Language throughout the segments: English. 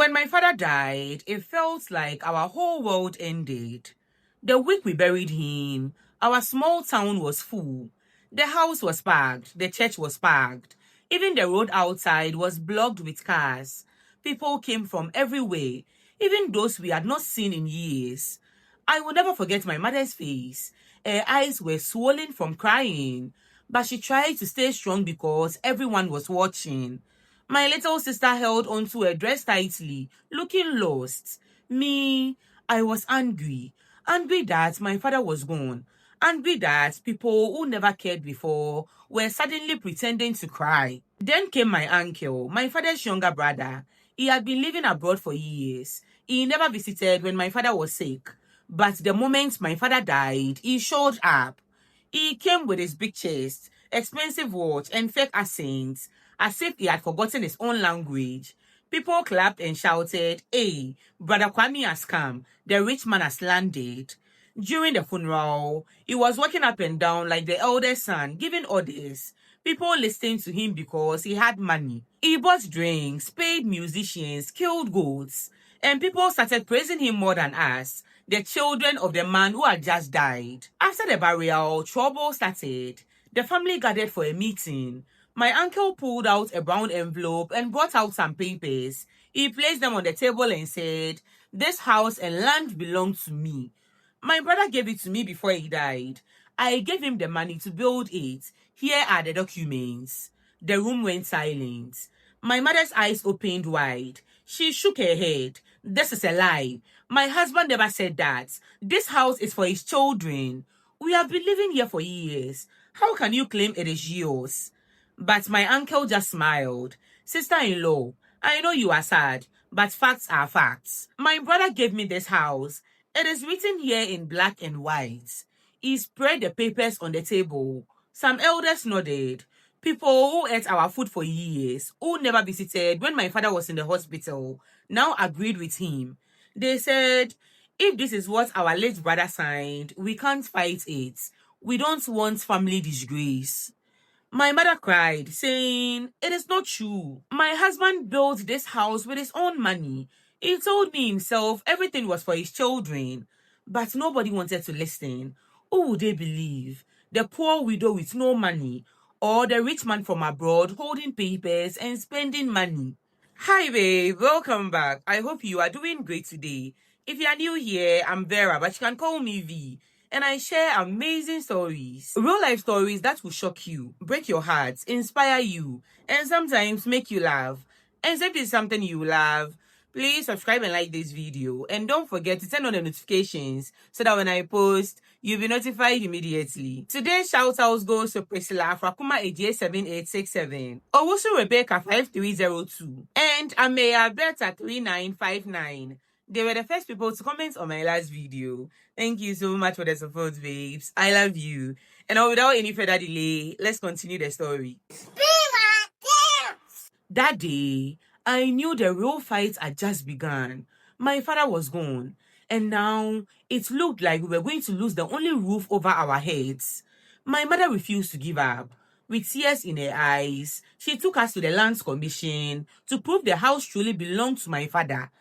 When my father died, it felt like our whole world ended. The week we buried him, our small town was full. The house was packed, the church was packed. Even the road outside was blocked with cars. People came from everywhere, even those we had not seen in years. I will never forget my mother's face. Her eyes were swollen from crying, but she tried to stay strong because everyone was watching. My little sister held onto her dress tightly, looking lost. Me, I was angry. Angry that my father was gone. Angry that people who never cared before were suddenly pretending to cry. Then came my uncle, my father's younger brother. He had been living abroad for years. He never visited when my father was sick. But the moment my father died, he showed up. He came with his big chest, expensive watch, and fake accents, as if he had forgotten his own language. People clapped and shouted, "Hey, Brother Kwame has come. The rich man has landed." During the funeral, he was walking up and down like the eldest son, giving orders. People listened to him because he had money. He bought drinks, paid musicians, killed goats, and people started praising him more than us, the children of the man who had just died. After the burial, trouble started. The family gathered for a meeting. My uncle pulled out a brown envelope and brought out some papers. He placed them on the table and said, "This house and land belong to me." My brother gave it to me before he died. I gave him the money to build it. Here are the documents. The room went silent. My mother's eyes opened wide. She shook her head. "This is a lie. My husband never said that. This house is for his children. We have been living here for years. How can you claim it is yours?" But my uncle just smiled. "Sister-in-law, I know you are sad, but facts are facts. My brother gave me this house. It is written here in black and white." He spread the papers on the table. Some elders nodded. People who ate our food for years, who never visited when my father was in the hospital, now agreed with him. They said, "If this is what our late brother signed, we can't fight it. We don't want family disgrace." My mother cried, saying, "It is not true. My husband built this house with his own money. He told me himself everything was for his children." But nobody wanted to listen. Who would they believe? The poor widow with no money, or the rich man from abroad holding papers and spending money? Hi babe, welcome back. I hope you are doing great today. If you are new here, I'm Vera, but you can call me V. And I share amazing stories. Real life stories that will shock you, break your heart, inspire you, and sometimes make you laugh. And if it's something you love, please subscribe and like this video. And don't forget to turn on the notifications so that when I post, you'll be notified immediately. Today's shout out goes to Priscilla Frakuma AJ 7867, Owusu Rebecca 5302, and Ameya Berta 3959. They were the first people to comment on my last video. Thank you so much for the support, babes. I love you. And now, without any further delay, let's continue the story. That day, I knew the real fight had just begun. My father was gone, and now it looked like we were going to lose the only roof over our heads. My mother refused to give up. With tears in her eyes, she took us to the Lands Commission to prove the house truly belonged to my father.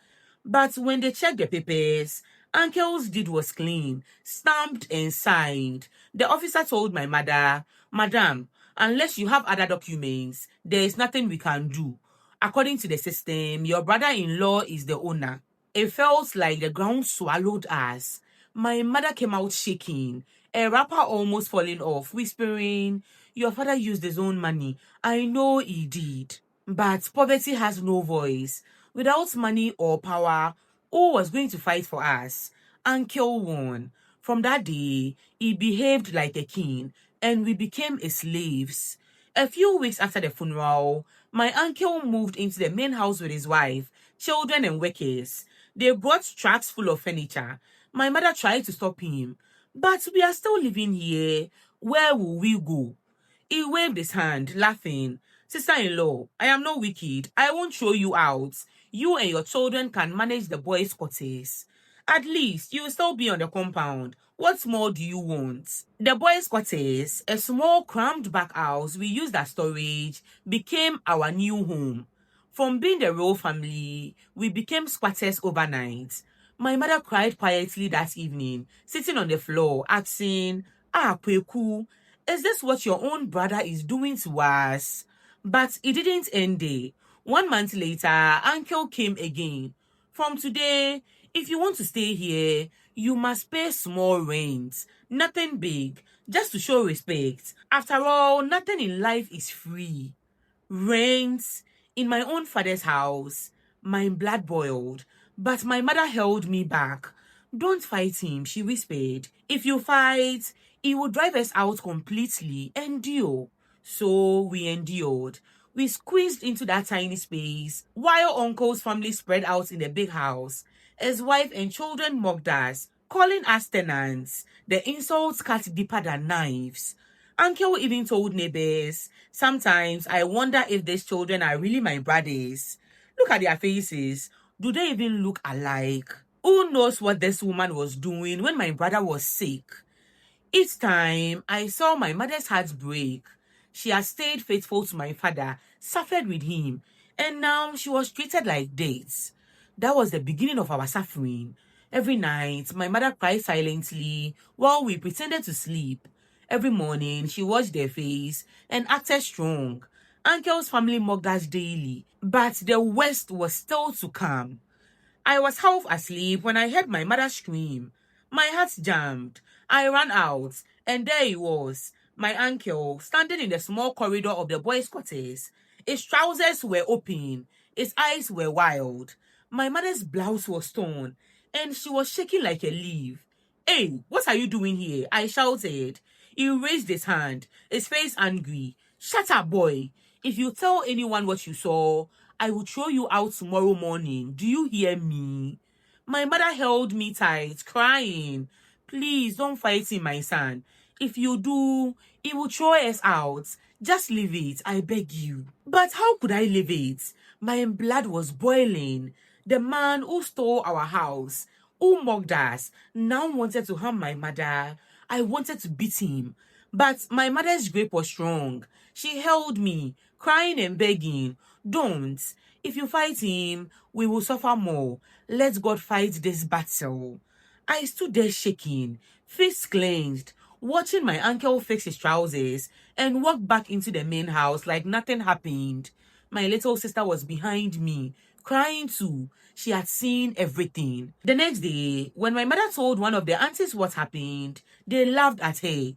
But when they checked the papers, Uncle's deed was clean, stamped and signed. The officer told my mother, "Madam, unless you have other documents, there is nothing we can do. According to the system, your brother-in-law is the owner." It felt like the ground swallowed us. My mother came out shaking, a wrapper almost falling off, whispering, "Your father used his own money. I know he did. But poverty has no voice. Without money or power, who was going to fight for us?" Uncle won. From that day, he behaved like a king, and we became his slaves. A few weeks after the funeral, my uncle moved into the main house with his wife, children, and workers. They brought trucks full of furniture. My mother tried to stop him. "But we are still living here. Where will we go?" He waved his hand, laughing. "Sister-in-law, I am not wicked. I won't throw you out. You and your children can manage the boys' quarters. At least you will still be on the compound. What more do you want?" The boys' quarters, a small crammed back house we used as storage, became our new home. From being the royal family, we became squatters overnight. My mother cried quietly that evening, sitting on the floor, asking, "Ah, Kweku, is this what your own brother is doing to us?" But it didn't end there. 1 month later, uncle came again. "From today, if you want to stay here, you must pay small rent. Nothing big, just to show respect. After all, nothing in life is free." Rent in my own father's house. My blood boiled, but my mother held me back. "Don't fight him," she whispered. "If you fight, he will drive us out completely. Endure." So we endured. We squeezed into that tiny space while uncle's family spread out in the big house. His wife and children mocked us, calling us tenants. The insults cut deeper than knives. Uncle even told neighbors, "Sometimes I wonder if these children are really my brothers. Look at their faces. Do they even look alike?" Who knows what this woman was doing when my brother was sick? Each time I saw my mother's heart break. She had stayed faithful to my father, suffered with him, and now she was treated like dates. That was the beginning of our suffering. Every night, my mother cried silently while we pretended to sleep. Every morning, she washed their face and acted strong. Uncle's family mocked us daily, but the worst was still to come. I was half asleep when I heard my mother scream. My heart jammed. I ran out, and there he was, my uncle, standing in the small corridor of the boys' quarters. His trousers were open, his eyes were wild. My mother's blouse was torn, and she was shaking like a leaf. "Hey, what are you doing here?" I shouted. He raised his hand, his face angry. "Shut up, boy. If you tell anyone what you saw, I will throw you out tomorrow morning. Do you hear me?" My mother held me tight, crying. "Please don't fight him, my son. If you do, he will throw us out. Just leave it, I beg you." But how could I leave it? My blood was boiling. The man who stole our house, who mocked us, now wanted to harm my mother. I wanted to beat him. But my mother's grip was strong. She held me, crying and begging, "Don't. If you fight him, we will suffer more. Let God fight this battle." I stood there shaking, fists clenched, watching my uncle fix his trousers and walk back into the main house like nothing happened. My little sister was behind me, crying too. She had seen everything. The next day, when my mother told one of the aunties what happened, they laughed at her.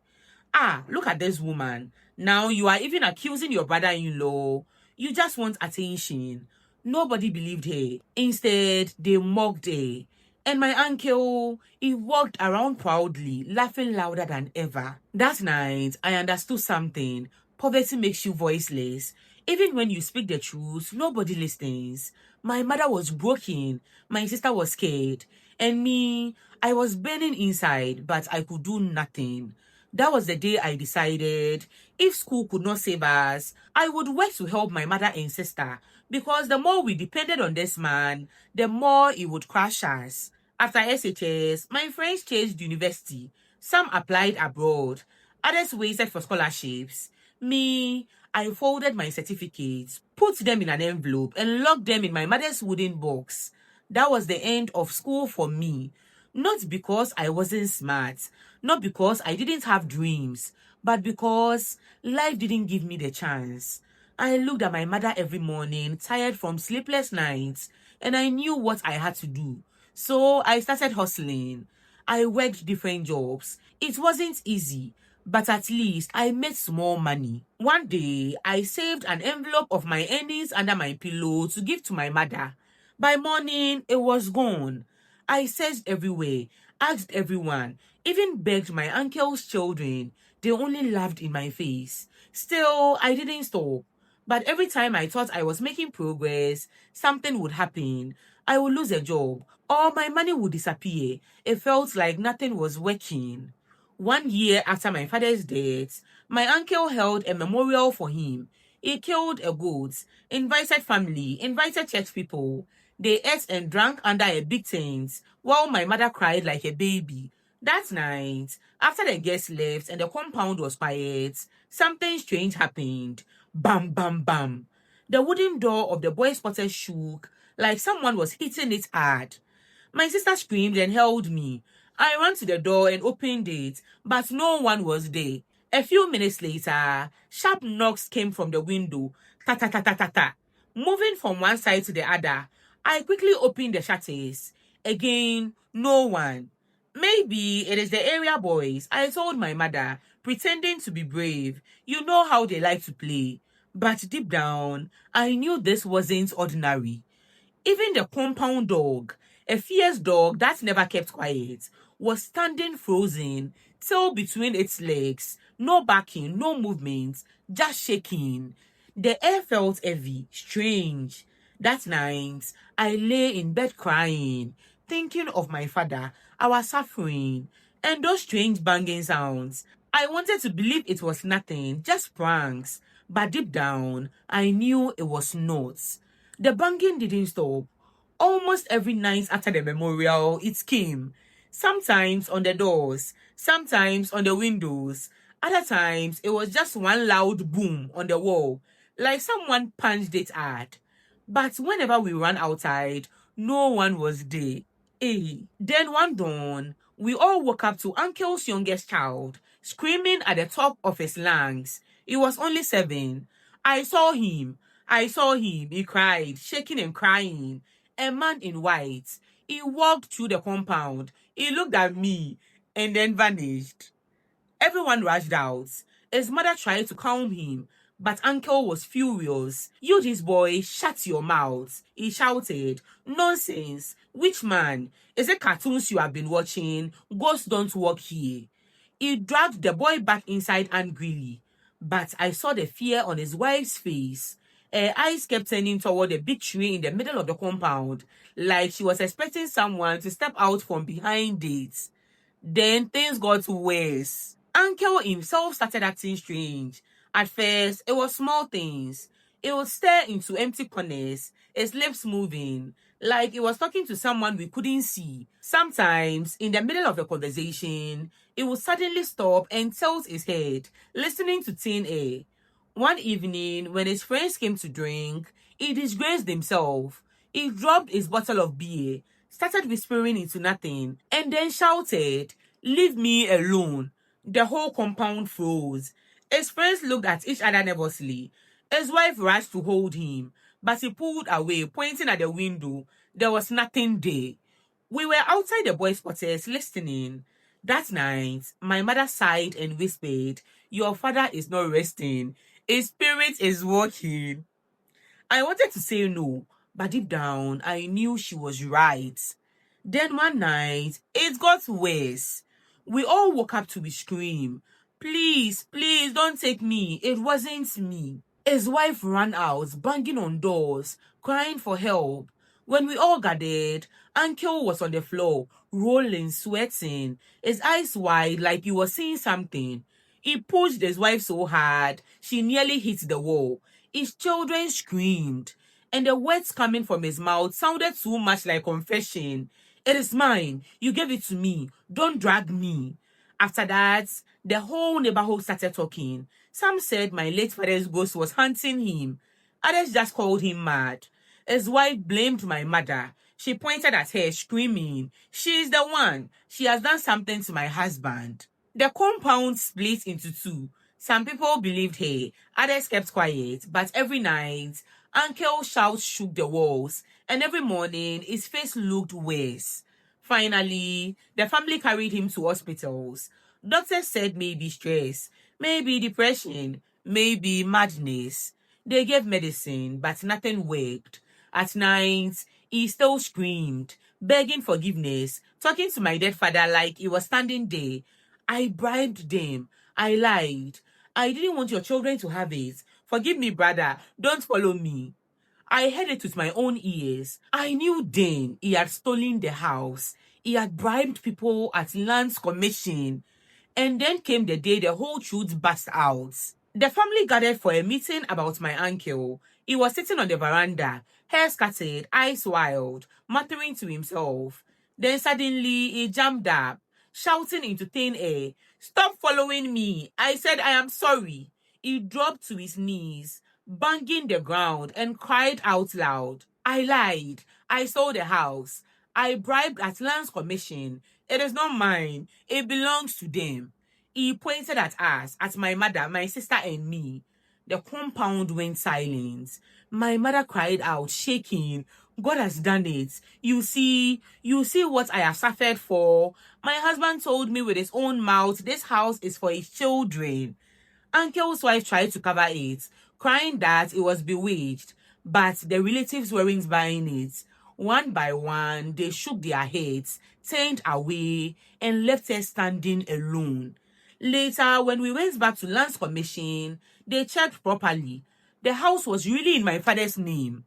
"Ah, look at this woman. Now you are even accusing your brother-in-law. You just want attention." Nobody believed her. Instead, they mocked her. And my uncle, he walked around proudly, laughing louder than ever. That night, I understood something. Poverty makes you voiceless. Even when you speak the truth, nobody listens. My mother was broken. My sister was scared. And me, I was burning inside, but I could do nothing. That was the day I decided if school could not save us, I would work to help my mother and sister, because the more we depended on this man, the more he would crush us. After SHS, my friends changed university. Some applied abroad. Others waited for scholarships. Me, I folded my certificates, put them in an envelope, and locked them in my mother's wooden box. That was the end of school for me. Not because I wasn't smart, not because I didn't have dreams, but because life didn't give me the chance. I looked at my mother every morning, tired from sleepless nights, and I knew what I had to do. So I started hustling. I worked different jobs. It wasn't easy, but at least I made small money. One day, I saved an envelope of my earnings under my pillow to give to my mother. By morning, it was gone. I searched everywhere, asked everyone, even begged my uncle's children. They only laughed in my face. Still, I didn't stop. But every time I thought I was making progress, something would happen. I would lose a job, or my money would disappear. It felt like nothing was working. 1 year after my father's death, my uncle held a memorial for him. He killed a goat, invited family, invited church people. They ate and drank under a big tent while my mother cried like a baby. That night, after the guests left and the compound was quiet, something strange happened. Bam, bam, bam. The wooden door of the boys' quarters shook like someone was hitting it hard. My sister screamed and held me. I ran to the door and opened it, but no one was there. A few minutes later, sharp knocks came from the window. Ta ta ta ta ta ta. Moving from one side to the other, I quickly opened the shutters. Again, no one. Maybe it is the area boys, I told my mother, pretending to be brave. You know how they like to play. But deep down, I knew this wasn't ordinary. Even the compound dog, a fierce dog that never kept quiet, was standing frozen, tail between its legs, no barking, no movement, just shaking. The air felt heavy, strange. That night, I lay in bed crying, thinking of my father, our suffering, and those strange banging sounds. I wanted to believe it was nothing, just pranks, but deep down, I knew it was not. The banging didn't stop. Almost every night after the memorial, it came. Sometimes on the doors, sometimes on the windows. Other times, it was just one loud boom on the wall, like someone punched it hard. But whenever we ran outside, no one was there. Then one dawn, we all woke up to Uncle's youngest child, screaming at the top of his lungs. He was only 7. I saw him. I saw him. He cried, shaking and crying. A man in white. He walked through the compound. He looked at me and then vanished. Everyone rushed out. His mother tried to calm him, but Uncle was furious. You this boy, shut your mouth, he shouted. Nonsense. Which man? Is it cartoons you have been watching? Ghosts don't walk here. He dragged the boy back inside angrily, but I saw the fear on his wife's face. Her eyes kept turning toward the big tree in the middle of the compound, like she was expecting someone to step out from behind it. Then things got worse. Uncle himself started acting strange. At first, it was small things. He would stare into empty corners, his lips moving, like he was talking to someone we couldn't see. Sometimes, in the middle of a conversation, he would suddenly stop and tilt his head, listening to thin air. One evening, when his friends came to drink, he disgraced himself. He dropped his bottle of beer, started whispering into nothing, and then shouted, "Leave me alone." The whole compound froze. His friends looked at each other nervously. His wife rushed to hold him, but he pulled away, pointing at the window. There was nothing there. We were outside the boys' quarters listening. That night, my mother sighed and whispered, "Your father is not resting. His spirit is working." I wanted to say no, but deep down, I knew she was right. Then one night, it got worse. We all woke up to scream, "Please, please don't take me. It wasn't me." His wife ran out, banging on doors, crying for help. When we all gathered, Uncle was on the floor, rolling, sweating, his eyes wide like he was seeing something. He pushed his wife so hard, she nearly hit the wall. His children screamed, and the words coming from his mouth sounded too much like confession. "It is mine. You gave it to me. Don't drag me." After that, the whole neighborhood started talking. Some said my late father's ghost was hunting him. Others just called him mad. His wife blamed my mother. She pointed at her, screaming, "She is the one. She has done something to my husband." The compound split into two. Some people believed her, others kept quiet, but every night, Uncle's shouts shook the walls, and every morning, his face looked worse. Finally, the family carried him to hospitals. Doctors said maybe stress, maybe depression, maybe madness. They gave medicine, but nothing worked. At night, he still screamed, begging forgiveness, talking to my dead father like he was standing there. I bribed them. I lied. I didn't want your children to have it. Forgive me, brother. Don't follow me. I heard it with my own ears. I knew then he had stolen the house. He had bribed people at Land's Commission. And then came the day the whole truth burst out. The family gathered for a meeting about my uncle. He was sitting on the veranda, hair scattered, eyes wild, muttering to himself. Then suddenly he jumped up, shouting into thin air, "Stop following me. I said I am sorry." He dropped to his knees, banging the ground, and cried out loud. I lied. I sold the house. I bribed at Lands Commission. It is not mine. It belongs to them. He pointed at us, at my mother, my sister, and me. The compound went silent. My mother cried out, shaking. God has done it. You see what I have suffered for. My husband told me with his own mouth, this house is for his children. Uncle's wife tried to cover it, crying that it was bewitched, but the relatives weren't buying it. One by one, they shook their heads, turned away, and left her standing alone. Later, when we went back to Lands Commission, they checked properly. The house was really in my father's name.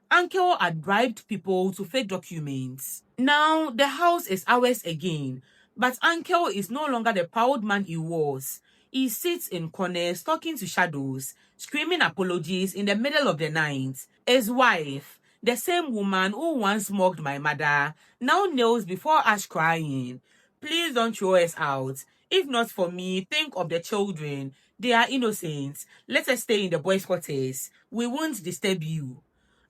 Uncle had bribed people to fake documents. Now the house is ours again, but Uncle is no longer the proud man he was. He sits in corners talking to shadows, screaming apologies in the middle of the night. His wife, the same woman who once mocked my mother, now kneels before us crying. Please don't throw us out. If not for me, think of the children. They are innocent. Let us stay in the boys' quarters. We won't disturb you.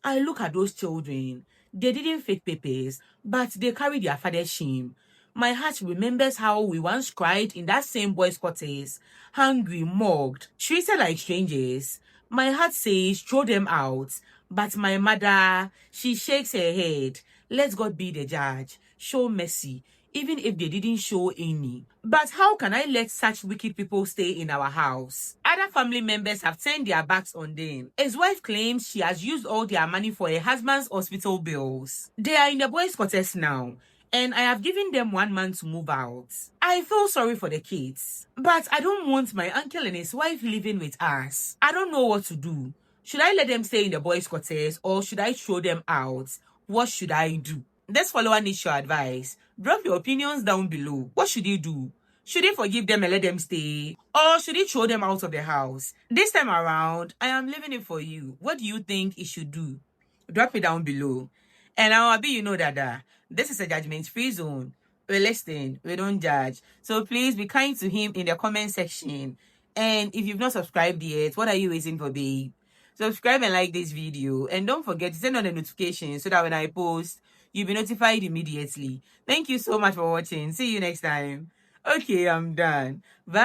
I look at those children. They didn't fake papers, but they carry their father's shame. My heart remembers how we once cried in that same boys' quarters, hungry, mocked, treated like strangers. My heart says, throw them out. But my mother, she shakes her head. Let God be the judge. Show mercy, even if they didn't show any. But how can I let such wicked people stay in our house? Other family members have turned their backs on them. His wife claims she has used all their money for her husband's hospital bills. They are in the boys' quarters now, and I have given them 1 month to move out. I feel sorry for the kids, but I don't want my uncle and his wife living with us. I don't know what to do. Should I let them stay in the boys' quarters or should I throw them out? What should I do? This follower needs your advice. Drop your opinions down below. What should he do? Should he forgive them and let them stay? Or should he throw them out of the house? This time around, I am leaving it for you. What do you think he should do? Drop it down below. And I'll be, that this is a judgment-free zone. We listen, we don't judge. So please be kind to him in the comment section. And if you've not subscribed yet, what are you waiting for, babe? Subscribe and like this video. And don't forget to turn on the notifications so that when I post, you'll be notified immediately. Thank you so much for watching. See you next time. Okay, I'm done. Bye.